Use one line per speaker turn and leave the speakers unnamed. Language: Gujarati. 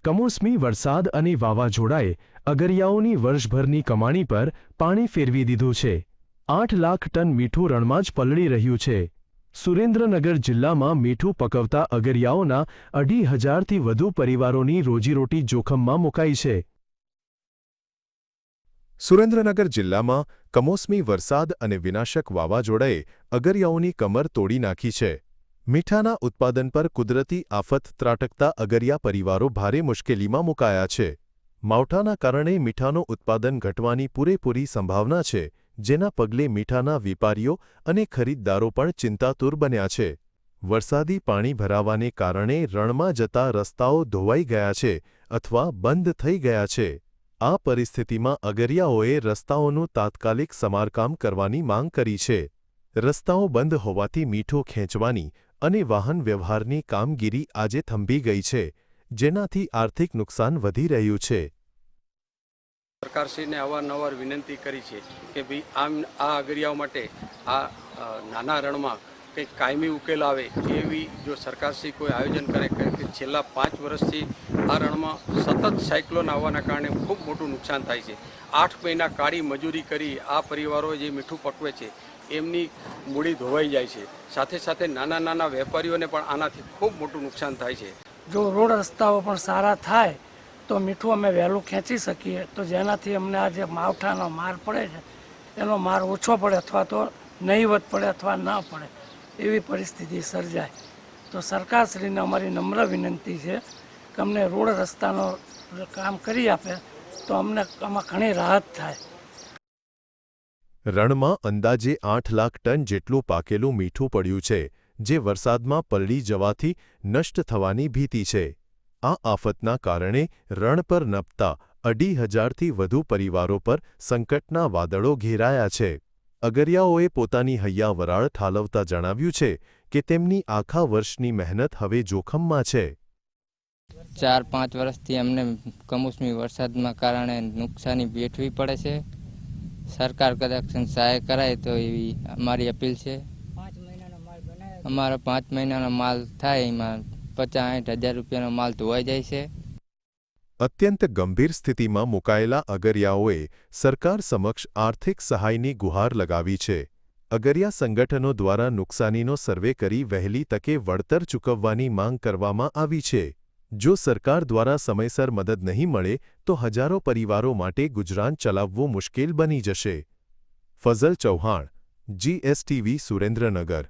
કમોસમી વરસાદ અને વાવાઝોડાએ અગરિયાઓની વર્ષભરની કમાણી પર પાણી ફેરવી દીધું છે। 8 લાખ ટન મીઠું રણમાં જ પલળી રહ્યું છે। સુરેન્દ્રનગર જિલ્લામાં મીઠું પકવતા અગરિયાઓના 2,500થી વધુ પરિવારોની રોજીરોટી જોખમમાં મુકાઈ છે।
સુરેન્દ્રનગર જિલ્લામાં કમોસમી વરસાદ અને વિનાશક વાવાઝોડાએ અગરિયાઓની કમર તોડી નાખી છે। મીઠાના ઉત્પાદન પર કુદરતી આફત ત્રાટકતા અગરિયા પરિવારો ભારે મુશ્કેલીમાં મુકાયા છે। માવઠાના કારણે મીઠાનું ઉત્પાદન ઘટવાની પૂરેપૂરી સંભાવના છે, જેના પગલે મીઠાના વેપારીઓ અને ખરીદદારો પણ ચિંતાતુર બન્યા છે। વરસાદી પાણી ભરાવાને કારણે રણમાં જતા રસ્તાઓ ધોવાઈ ગયા છે અથવા બંધ થઈ ગયા છે। આ પરિસ્થિતિમાં અગરિયાઓએ રસ્તાઓનું તાત્કાલિક સમારકામ કરવાની માંગ કરી છે। રસ્તાઓ બંધ હોવાથી મીઠું ખેંચવાની અને વાહન વ્યવહારની કામગીરી આજે થંભી ગઈ છે, જેનાથી આર્થિક નુકસાન વધી રહ્યું છે।
સરકારશ્રીને અવારનવાર વિનંતી કરી છે કે ભાઈ આ અગરિયાઓ માટે આ નાના રણમાં કંઈક કાયમી ઉકેલ આવે એવી જો સરકારશ્રી કોઈ આયોજન કરે કે છેલ્લા 5 વર્ષથી આ રણમાં સતત સાયક્લોન આવવાના કારણે ખૂબ મોટું નુકસાન થાય છે। 8 મહિના કાળી મજૂરી કરી આ પરિવારો જે મીઠું પકવે છે એમની મૂડી ધોવાઈ જાય છે। સાથે સાથે નાના વેપારીઓને પણ આનાથી ખૂબ મોટું નુકસાન થાય છે।
જો રોડ રસ્તાઓ પણ સારા થાય તો મીઠું અમે વહેલું ખેંચી શકીએ, તો જેનાથી અમને આ જે માવઠાનો માર પડે છે એનો માર ઓછો પડે અથવા તો નહીવત પડે અથવા ન પડે એવી પરિસ્થિતિ સર્જાય। તો સરકારશ્રીને અમારી નમ્ર વિનંતી છે કે અમને રોડ રસ્તાનો કામ કરી આપે તો અમને આમાં ઘણી રાહત થાય।
રણમાં અંદાજે 8 લાખ ટન જેટલું પાકેલું મીઠું પડ્યું છે, જે વરસાદમાં પલળી જવાથી નષ્ટ થવાની ભીતિ છે। આ આફતના કારણે રણ પર નભતા 2,500થી વધુ પરિવારો પર સંકટના વાદળો ઘેરાયા છે। અગરિયાઓએ પોતાની હૈયાવરાળ ઠાલવતા જણાવ્યું છે કે તેમની આખા વર્ષની મહેનત હવે જોખમમાં છે।
4-5 વર્ષથી અમને કમોસમી વરસાદના કારણે નુકસાની વેઠવી પડે છે। સરકાર કદાચ સહાય કરાય તો એવી અમારી અપીલ છે। અમારો 5 મહિનાનો માલ થાય એમાં 50-60 હજાર રૂપિયાનો માલ ધોવાઈ જાય છે।
અત્યંત ગંભીર સ્થિતિમાં મુકાયેલા અગરિયાઓએ સરકાર સમક્ષ આર્થિક સહાયની ગુહાર લગાવી છે। અગરિયા સંગઠનો દ્વારા નુકસાનીનો સર્વે કરી વહેલી તકે વળતર ચૂકવવાની માંગ કરવામાં આવી છે। જો સરકાર દ્વારા સમયસર મદદ નહીં મળે તો હજારો પરિવારો માટે ગુજરાન ચલાવવું મુશ્કેલ બની જશે। ફઝલ ચૌહાણ, GSTV સુરેન્દ્રનગર।